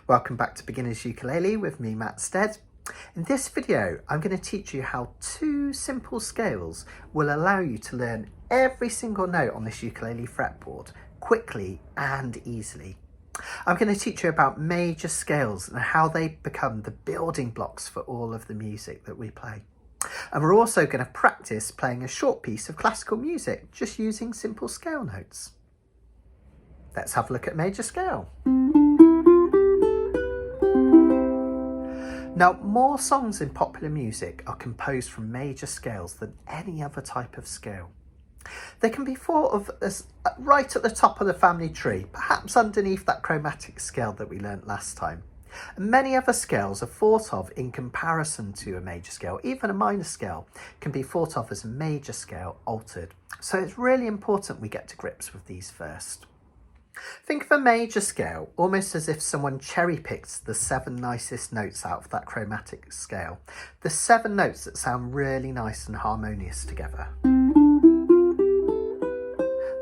Welcome back to Beginner's Ukulele with me, Matt Stead. In this video, I'm going to teach you how two simple scales will allow you to learn every single note on this ukulele fretboard quickly and easily. I'm going to teach you about major scales and how they become the building blocks for all of the music that we play. And we're also going to practice playing a short piece of classical music just using simple scale notes. Let's have a look at major scale. Now, more songs in popular music are composed from major scales than any other type of scale. They can be thought of as right at the top of the family tree, perhaps underneath that chromatic scale that we learnt last time. And many other scales are thought of in comparison to a major scale. Even a minor scale can be thought of as a major scale altered. So it's really important we get to grips with these first. Think of a major scale almost as if someone cherry-picked the 7 nicest notes out of that chromatic scale. The 7 notes that sound really nice and harmonious together.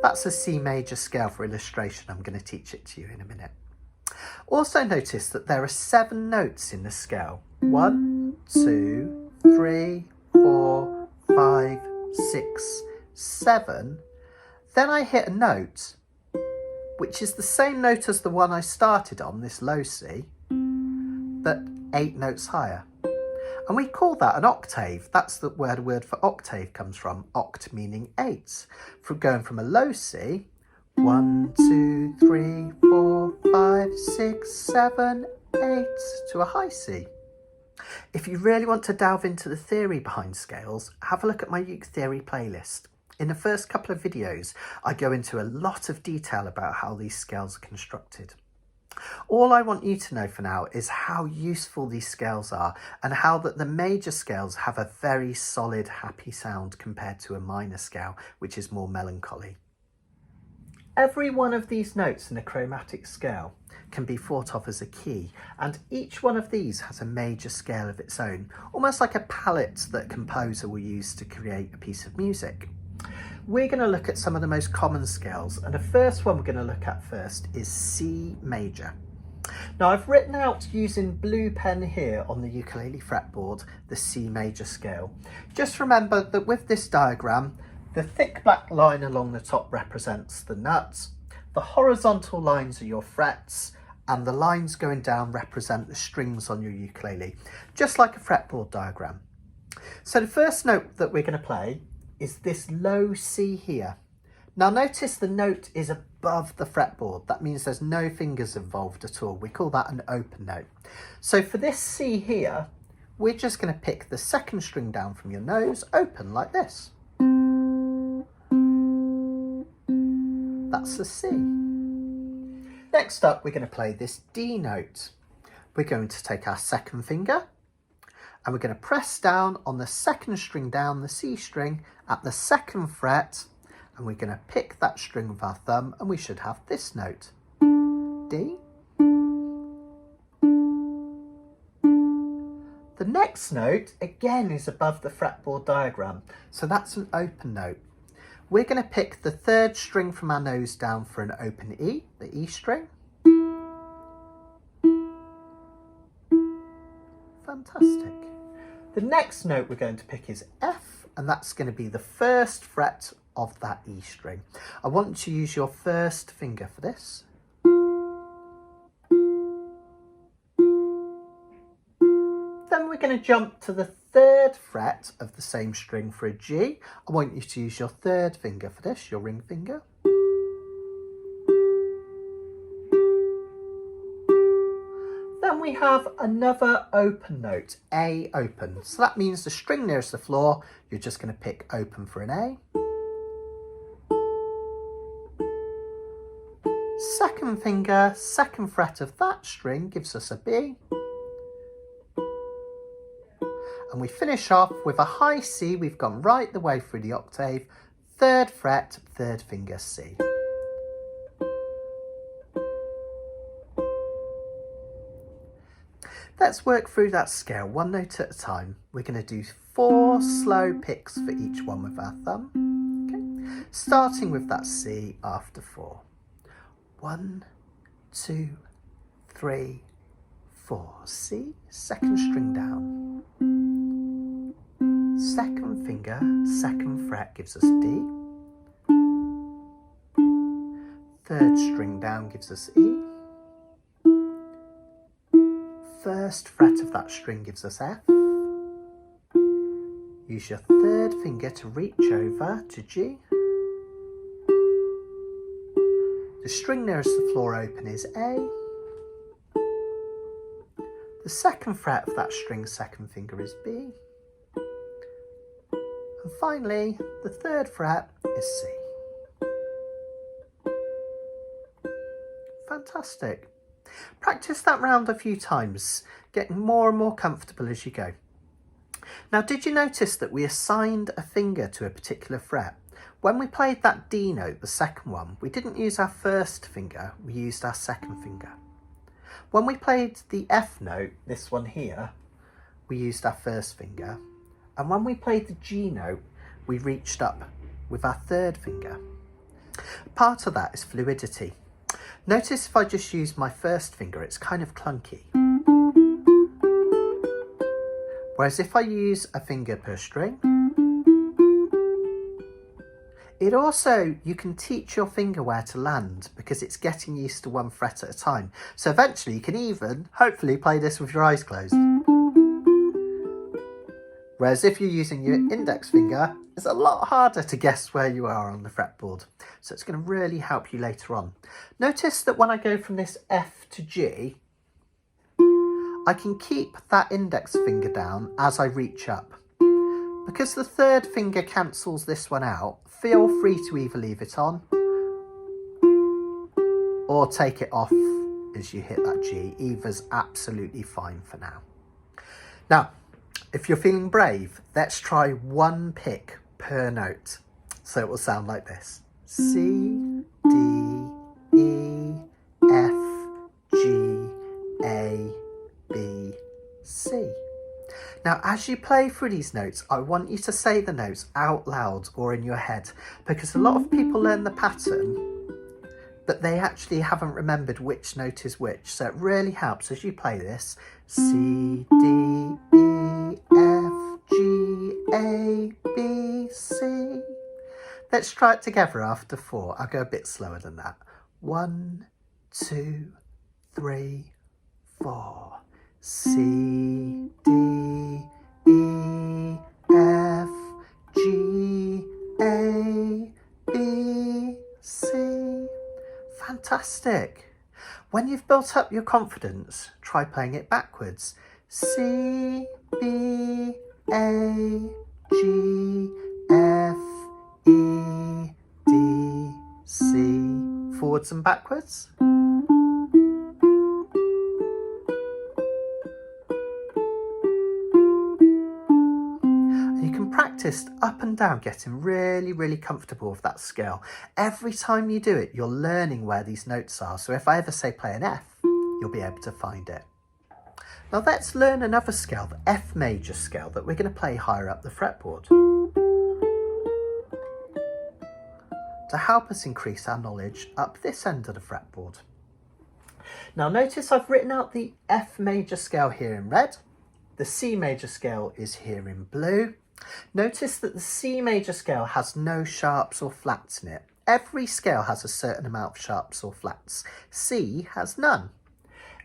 That's a C major scale for illustration. I'm going to teach it to you in a minute. Also notice that there are 7 notes in the scale. 1, 2, 3, 4, 5, 6, 7. Then I hit a note which is the same note as the one I started on, this low C, but 8 notes higher. And we call that an octave. That's where the word for octave comes from, oct meaning 8. Going from a low C, 1, 2, 3, 4, 5, 6, 7, 8, to a high C. If you really want to delve into the theory behind scales, have a look at my Uke Theory playlist. In the first couple of videos, I go into a lot of detail about how these scales are constructed. All I want you to know for now is how useful these scales are and how that the major scales have a very solid, happy sound compared to a minor scale, which is more melancholy. Every one of these notes in a chromatic scale can be thought of as a key, and each one of these has a major scale of its own, almost like a palette that a composer will use to create a piece of music. We're going to look at some of the most common scales, and the first one we're going to look at first is C major. Now, I've written out using blue pen here on the ukulele fretboard the C major scale. Just remember that with this diagram, the thick black line along the top represents the nuts, the horizontal lines are your frets, and the lines going down represent the strings on your ukulele, just like a fretboard diagram. So the first note that we're going to play is this low C here. Now notice the note is above the fretboard. That means there's no fingers involved at all. We call that an open note. So for this C here, we're just going to pick the second string down from your nose, open like this. That's the C. Next up, we're going to play this D note. We're going to take our second finger and we're going to press down on the second string down, the C string, at the second fret, and we're going to pick that string with our thumb, and we should have this note, D. The next note, again, is above the fretboard diagram, so that's an open note. We're going to pick the third string from our nose down for an open E, the E string. Fantastic. The next note we're going to pick is F, and that's going to be the first fret of that E string. I want you to use your first finger for this. Then we're going to jump to the third fret of the same string for a G. I want you to use your third finger for this, your ring finger. Then we have another open note, A open. So that means the string nearest the floor, you're just going to pick open for an A. Second finger, second fret of that string gives us a B. And we finish off with a high C. We've gone right the way through the octave. Third fret, third finger C. Let's work through that scale one note at a time. We're going to do 4 slow picks for each one with our thumb. Okay. Starting with that C after 4. 1, 2, 3, 4. C, second string down. Second finger, second fret gives us D. Third string down gives us E. First fret of that string gives us F. Use your third finger to reach over to G. The string nearest the floor open is A. The second fret of that string's second finger is B. And finally, the third fret is C. Fantastic. Practice that round a few times, getting more and more comfortable as you go. Now, did you notice that we assigned a finger to a particular fret? When we played that D note, the second one, we didn't use our first finger, we used our second finger. When we played the F note, this one here, we used our first finger. And when we played the G note, we reached up with our third finger. Part of that is fluidity. Notice if I just use my first finger, it's kind of clunky. Whereas if I use a finger per string, you can teach your finger where to land because it's getting used to one fret at a time. So eventually you can even, hopefully, play this with your eyes closed. Whereas if you're using your index finger, it's a lot harder to guess where you are on the fretboard. So it's going to really help you later on. Notice that when I go from this F to G, I can keep that index finger down as I reach up. Because the third finger cancels this one out, feel free to either leave it on or take it off as you hit that G. Either's absolutely fine for now. Now, if you're feeling brave, let's try one pick per note. So it will sound like this. C, D, E, F, G, A, B, C. Now, as you play through these notes, I want you to say the notes out loud or in your head, because a lot of people learn the pattern, but they actually haven't remembered which note is which. So it really helps as you play this. C, D, E, F, G, A, B, C. Let's try it together after 4. I'll go a bit slower than that. 1, 2, 3, 4. C, D, E, F, G, A, B, C. Fantastic. When you've built up your confidence, try playing it backwards. C, B, A, G, F, E, D, C. Forwards and backwards. Practiced up and down, getting really comfortable with that scale. Every time you do it, you're learning where these notes are. So if I ever say play an F, you'll be able to find it. Now let's learn another scale, the F major scale, that we're going to play higher up the fretboard to help us increase our knowledge up this end of the fretboard. Now notice I've written out the F major scale here in red. The C major scale is here in blue. Notice that the C major scale has no sharps or flats in it. Every scale has a certain amount of sharps or flats. C has none.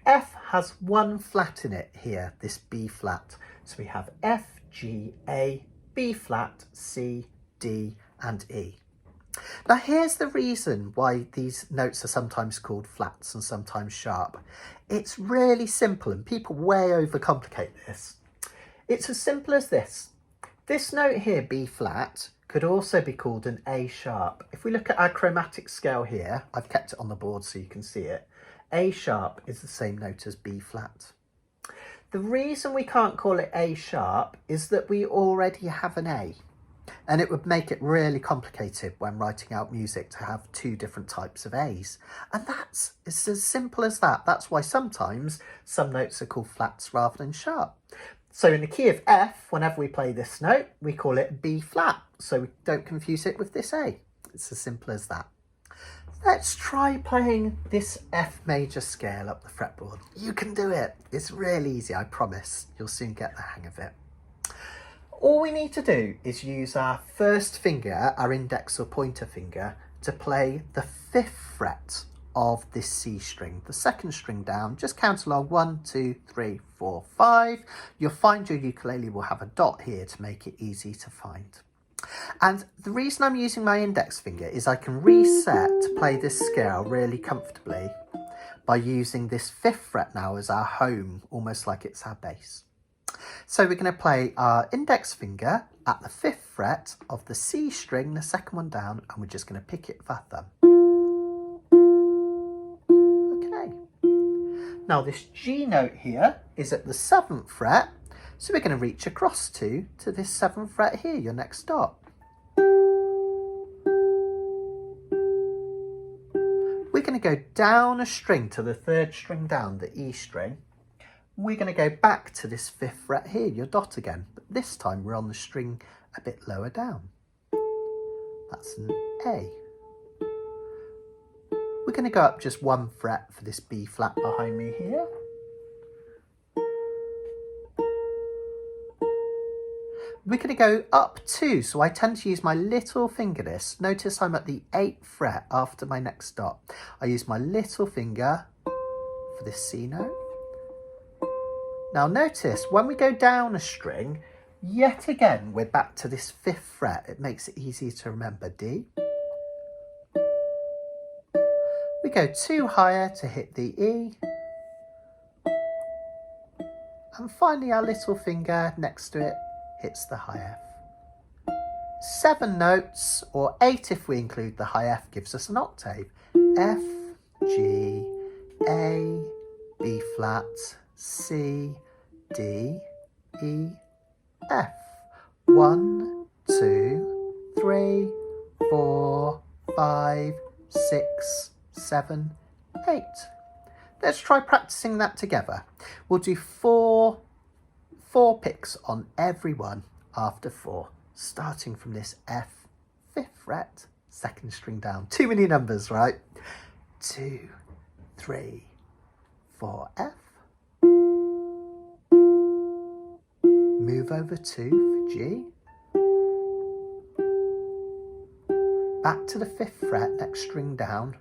F has one flat in it here, this B flat. So we have F, G, A, B flat, C, D and E. Now here's the reason why these notes are sometimes called flats and sometimes sharp. It's really simple and people way overcomplicate this. It's as simple as this. This note here, B flat, could also be called an A sharp. If we look at our chromatic scale here, I've kept it on the board so you can see it. A sharp is the same note as B flat. The reason we can't call it A sharp is that we already have an A. And it would make it really complicated when writing out music to have two different types of A's. And it's as simple as that. That's why sometimes some notes are called flats rather than sharp. So in the key of F, whenever we play this note, we call it B flat. So we don't confuse it with this A. It's as simple as that. Let's try playing this F major scale up the fretboard. You can do it. It's really easy, I promise. You'll soon get the hang of it. All we need to do is use our first finger, our index or pointer finger, to play the 5th fret of this C string. The 2nd string down, just count along 1, 2, 3, 4, 5. You'll find your ukulele will have a dot here to make it easy to find. And the reason I'm using my index finger is I can reset to play this scale really comfortably by using this 5th fret now as our home, almost like it's our bass. So we're going to play our index finger at the 5th fret of the C string, the 2nd one down, and we're just going to pick it with our thumb. Okay. Now this G note here is at the 7th fret, so we're going to reach across to this 7th fret here, your next dot. We're going to go down a string to the 3rd string down, the E string. We're going to go back to this 5th fret here, your dot again, but this time we're on the string a bit lower down. That's an A. We're going to go up just 1 fret for this B flat behind me here. We're going to go up 2, so I tend to use my little finger this. Notice I'm at the 8th fret after my next dot. I use my little finger for this C note. Now notice, when we go down a string, yet again, we're back to this 5th fret. It makes it easy to remember, D. We go 2 higher to hit the E. And finally, our little finger next to it hits the high F. 7 notes, or 8 if we include the high F, gives us an octave. F, G, A, B flat, C, D, E, F. 1, 2, 3, 4, 5, 6, 7, 8. Let's try practicing that together. We'll do four picks on every one after 4, starting from this F, 5th fret, 2nd string down. Too many numbers, right? 2, 3, 4, F. Move over 2 for G. Back to the 5th fret, next string down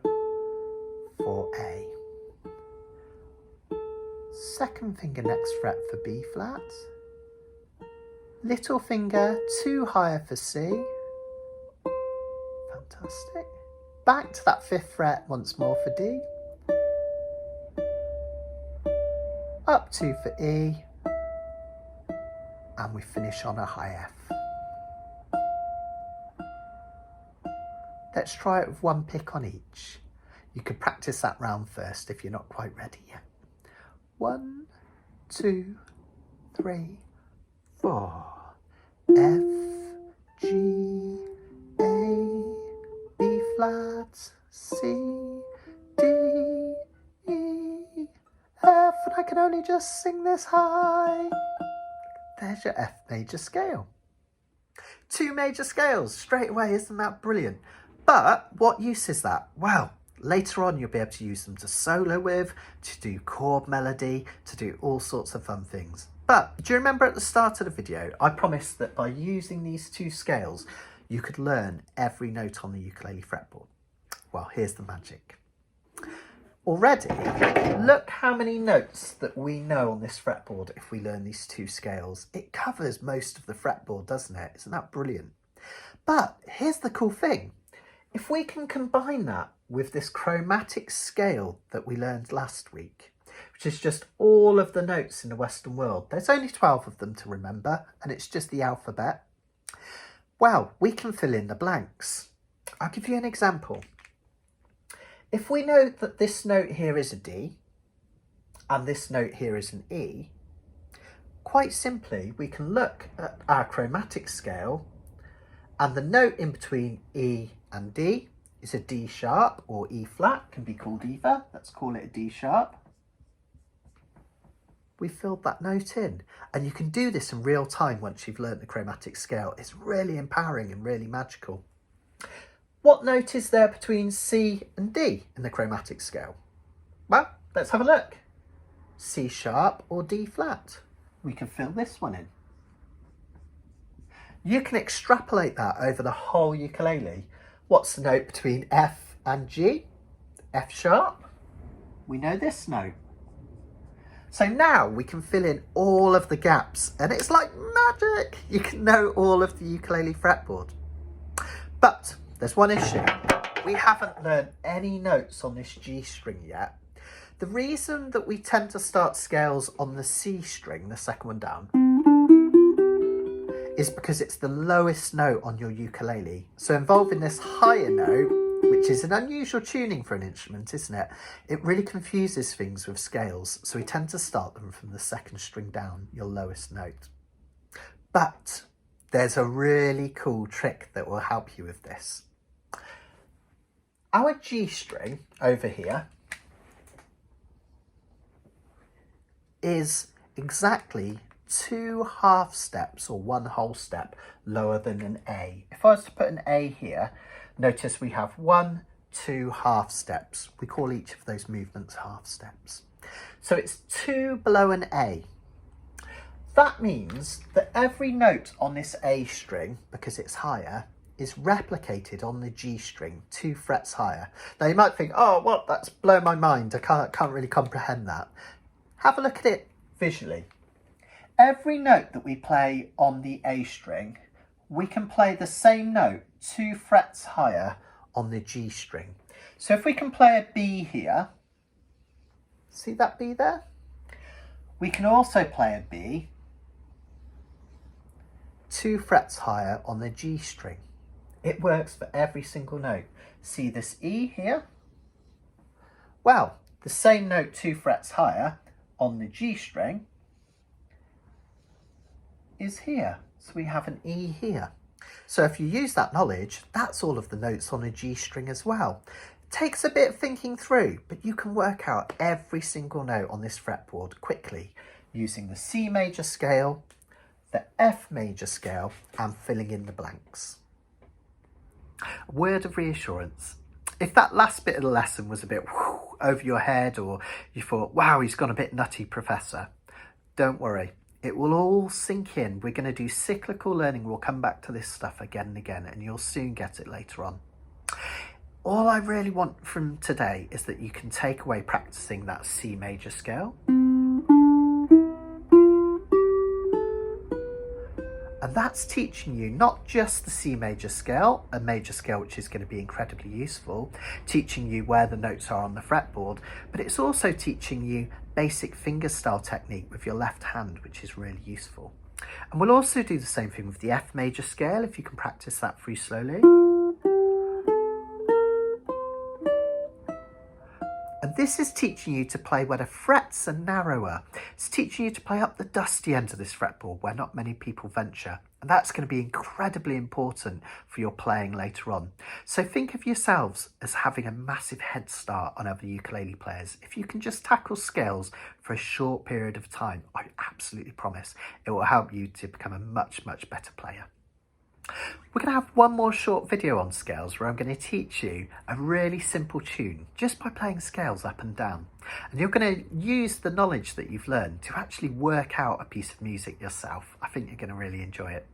for A. 2nd finger next fret for B flat. Little finger 2 higher for C. Fantastic. Back to that 5th fret once more for D. Up 2 for E. And we finish on a high F. Let's try it with 1 pick on each. You could practice that round first if you're not quite ready yet. 1, 2, 3, 4. F, G, A, B flat, C, D, E, F, and I can only just sing this high. There's your F major scale. 2 major scales straight away, isn't that brilliant? But what use is that? Well, later on you'll be able to use them to solo with, to do chord melody, to do all sorts of fun things. But do you remember at the start of the video, I promised that by using these 2 scales, you could learn every note on the ukulele fretboard? Well, here's the magic. Already, look how many notes that we know on this fretboard if we learn these 2 scales. It covers most of the fretboard, doesn't it? Isn't that brilliant? But here's the cool thing. If we can combine that with this chromatic scale that we learned last week, which is just all of the notes in the Western world. There's only 12 of them to remember, and it's just the alphabet. Well, we can fill in the blanks. I'll give you an example. If we know that this note here is a D, and this note here is an E, quite simply, we can look at our chromatic scale, and the note in between E and D is a D sharp, or E flat, can be called either. Let's call it a D sharp. We filled that note in, and you can do this in real time once you've learnt the chromatic scale. It's really empowering and really magical. What note is there between C and D in the chromatic scale? Well, let's have a look. C sharp or D flat? We can fill this one in. You can extrapolate that over the whole ukulele. What's the note between F and G? F sharp. We know this note. So now we can fill in all of the gaps and it's like magic. You can know all of the ukulele fretboard. But there's one issue. We haven't learned any notes on this G string yet. The reason that we tend to start scales on the C string, the second one down, is because it's the lowest note on your ukulele. So involving this higher note, which is an unusual tuning for an instrument, isn't it? It really confuses things with scales. So we tend to start them from the second string down, your lowest note. But there's a really cool trick that will help you with this. Our G string over here is exactly 2 half steps or 1 whole step lower than an A. If I was to put an A here, notice we have 1, 2 half steps. We call each of those movements half steps. So it's 2 below an A. That means that every note on this A string, because it's higher, is replicated on the G string 2 frets higher. Now you might think, oh, what? That's blown my mind. I can't really comprehend that. Have a look at it visually. Every note that we play on the A string, we can play the same note 2 frets higher on the G string. So if we can play a B here, see that B there? We can also play a B 2 frets higher on the G string. It works for every single note. See this E here? Well, the same note 2 frets higher on the G string is here. So we have an E here. So if you use that knowledge, that's all of the notes on a G string as well. It takes a bit of thinking through, but you can work out every single note on this fretboard quickly using the C major scale, the F major scale, and filling in the blanks. A word of reassurance. If that last bit of the lesson was a bit over your head, or you thought, wow, he's gone a bit nutty, Professor, don't worry. It will all sink in. We're going to do cyclical learning. We'll come back to this stuff again and again, and you'll soon get it later on. All I really want from today is that you can take away practicing that C major scale. And that's teaching you not just the C major scale, a major scale which is going to be incredibly useful, teaching you where the notes are on the fretboard, but it's also teaching you basic fingerstyle technique with your left hand, which is really useful. And we'll also do the same thing with the F major scale, if you can practice that through slowly. And this is teaching you to play where the frets are narrower. It's teaching you to play up the dusty end of this fretboard where not many people venture. And that's going to be incredibly important for your playing later on. So think of yourselves as having a massive head start on other ukulele players. If you can just tackle scales for a short period of time, I absolutely promise it will help you to become a much, much better player. We're going to have one more short video on scales where I'm going to teach you a really simple tune just by playing scales up and down. And you're going to use the knowledge that you've learned to actually work out a piece of music yourself. I think you're going to really enjoy it.